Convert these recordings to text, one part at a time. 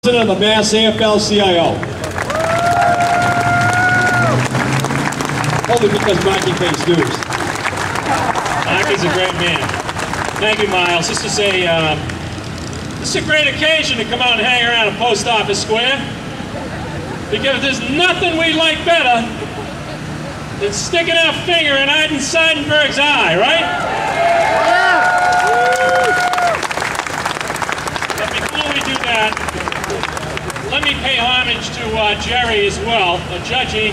President of the Mass AFL-CIO. Only because Marky pays dues. Marky's a great man. Thank you, Miles. This is a great occasion to come out and hang around a Post Office Square, because there's nothing we like better than sticking our finger in Aiden Seidenberg's eye, right? But before we do that, let me pay homage to Jerry as well, Judgy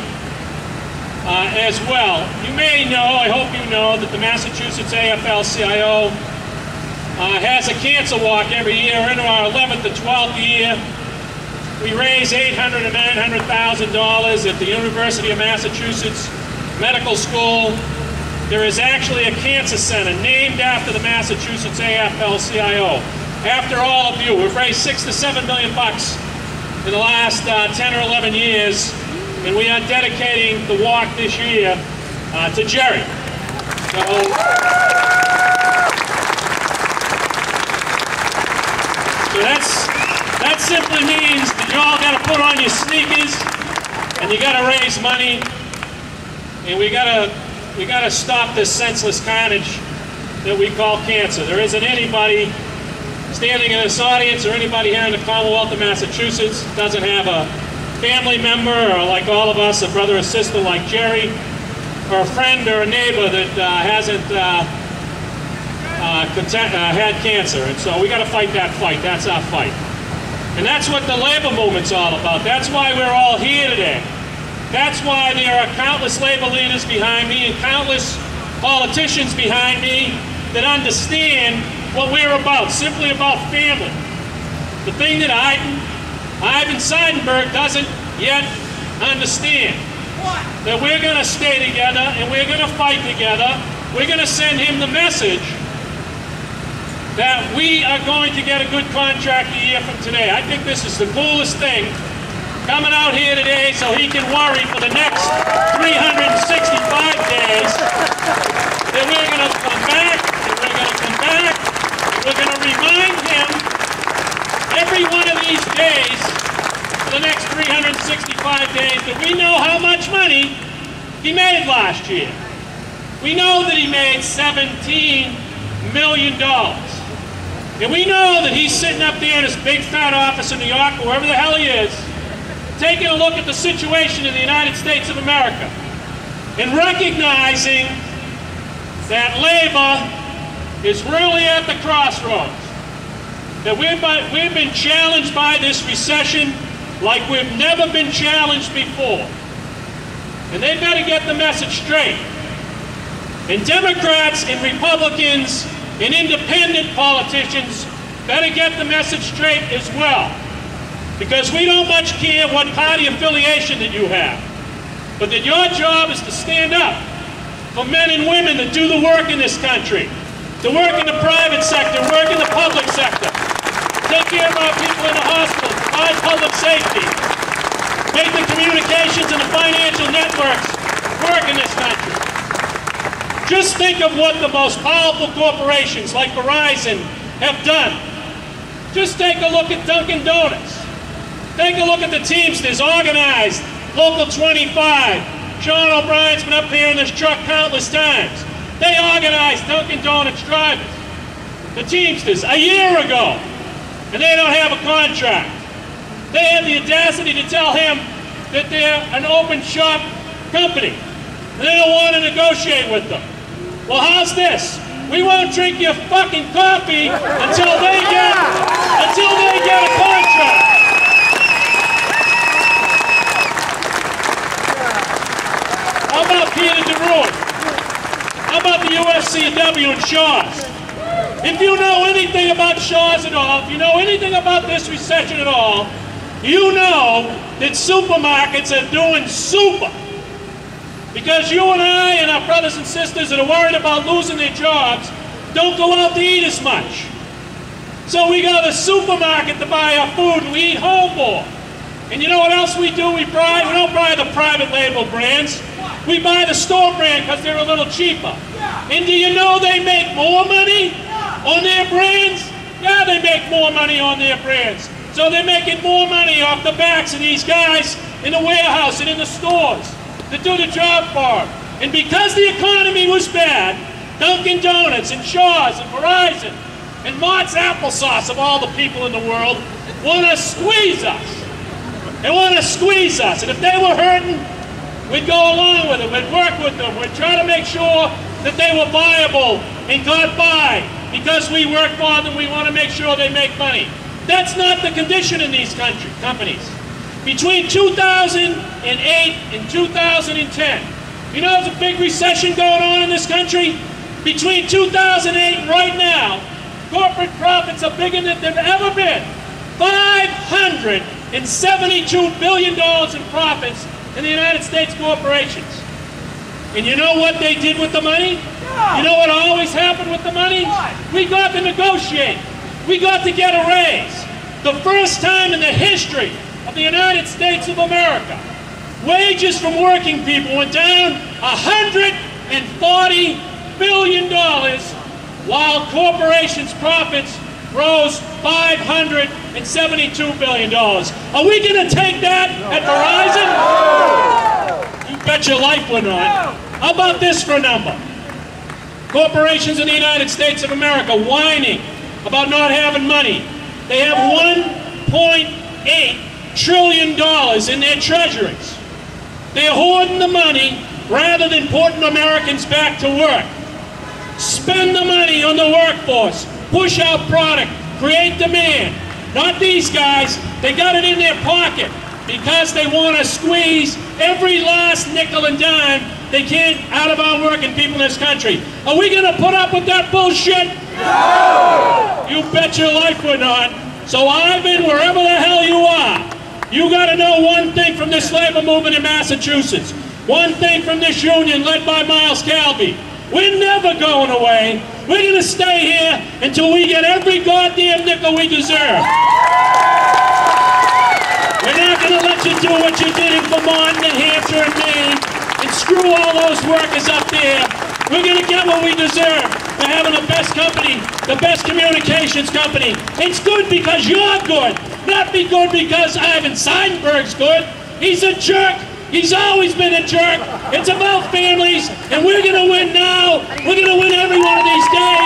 as well. You may know, I hope you know, that the Massachusetts AFL-CIO has a cancer walk every year. We're into our 11th to 12th year. We raise $800,000 to $900,000 at the University of Massachusetts Medical School. There is actually a cancer center named after the Massachusetts AFL-CIO. After all of you, we've raised $6 to $7 million in the last 10 or 11 years, and we are dedicating the walk this year to Jerry. So that simply means that you all got to put on your sneakers and you got to raise money, and we got to stop this senseless carnage that we call cancer. There isn't anybody standing in this audience or anybody here in the Commonwealth of Massachusetts doesn't have a family member, or like all of us, a brother or sister like Jerry, or a friend or a neighbor that hasn't had cancer. And so we got to fight that fight. That's our fight. And that's what the labor movement's all about. That's why we're all here today. That's why there are countless labor leaders behind me and countless politicians behind me that understand what we're about, simply about family. The thing that Ivan Seidenberg doesn't yet understand, that we're going to stay together and we're going to fight together. We're going to send him the message that we are going to get a good contract a year from today. I think this is the coolest thing, coming out here today so he can worry for the next 365 days that we're going to come back, and we're going to come back. We're going to remind him every one of these days for the next 365 days that we know how much money he made last year. We know that he made $17 million. And we know that he's sitting up there in his big fat office in New York, or wherever the hell he is, taking a look at the situation in the United States of America and recognizing that labor is really at the crossroads, that we've been challenged by this recession like we've never been challenged before. And they better get the message straight. And Democrats and Republicans and independent politicians better get the message straight as well. Because we don't much care what party affiliation that you have, but that your job is to stand up for men and women that do the work in this country. To work in the private sector, work in the public sector, take care of our people in the hospitals, provide public safety, make the communications and the financial networks work in this country. Just think of what the most powerful corporations like Verizon have done. Just take a look at Dunkin' Donuts. Take a look at the Teamsters, organized, Local 25. Sean O'Brien's been up here in this truck countless times. They organized Dunkin' Donuts drivers, the Teamsters, a year ago, and they don't have a contract. They had the audacity to tell him that they're an open shop company, and they don't want to negotiate with them. Well, how's this? We won't drink your fucking coffee until they get a contract. How about Peter DeRuin? How about the UFCW and Shaw's? If you know anything about Shaw's at all, if you know anything about this recession at all, you know that supermarkets are doing super. Because you and I and our brothers and sisters that are worried about losing their jobs don't go out to eat as much. So we go to the supermarket to buy our food and we eat home more. And you know what else we do? We don't buy the private label brands. We buy the store brand because they're a little cheaper. And do you know they make more money on their brands? Yeah, they make more money on their brands. So they're making more money off the backs of these guys in the warehouse and in the stores that do the job for them. And because the economy was bad, Dunkin' Donuts and Shaw's and Verizon and Mott's Applesauce of all the people in the world want to squeeze us. They want to squeeze us. And if they were hurting, we'd go along with them. We'd work with them. We'd try to make sure that they were viable and got by. Because we work for them, we want to make sure they make money. That's not the condition in these companies. Between 2008 and 2010, you know there's a big recession going on in this country? Between 2008 and right now, corporate profits are bigger than they've ever been. $572 billion in profits in the United States corporations. And you know what they did with the money? You know what always happened with the money? We got to negotiate. We got to get a raise. The first time in the history of the United States of America, wages from working people went down $140 billion, while corporations' profits rose $572 billion. Are we going to take that at Verizon? You bet your life we're not. How about this for a number? Corporations in the United States of America whining about not having money. They have $1.8 trillion in their treasuries. They're hoarding the money rather than putting Americans back to work. Spend the money on the workforce. Push out product. Create demand. Not these guys. They got it in their pocket because they want to squeeze every last nickel and dime they can out of our working people in this country. Are we going to put up with that bullshit? No! You bet your life we're not. So Ivan, wherever the hell you are, you got to know one thing from this labor movement in Massachusetts. One thing from this union led by Miles Calby. We're never going away. We're going to stay here until we get every goddamn nickel we deserve. We're not going to let you do what you did in Vermont, New Hampshire, and Maine and screw all those workers up there. We're going to get what we deserve for having the best company, the best communications company. It's good because you're good, not be good because Ivan Seidenberg's good. He's a jerk. He's always been a jerk. It's about families, and we're going to win now. We're going to win every one of these days.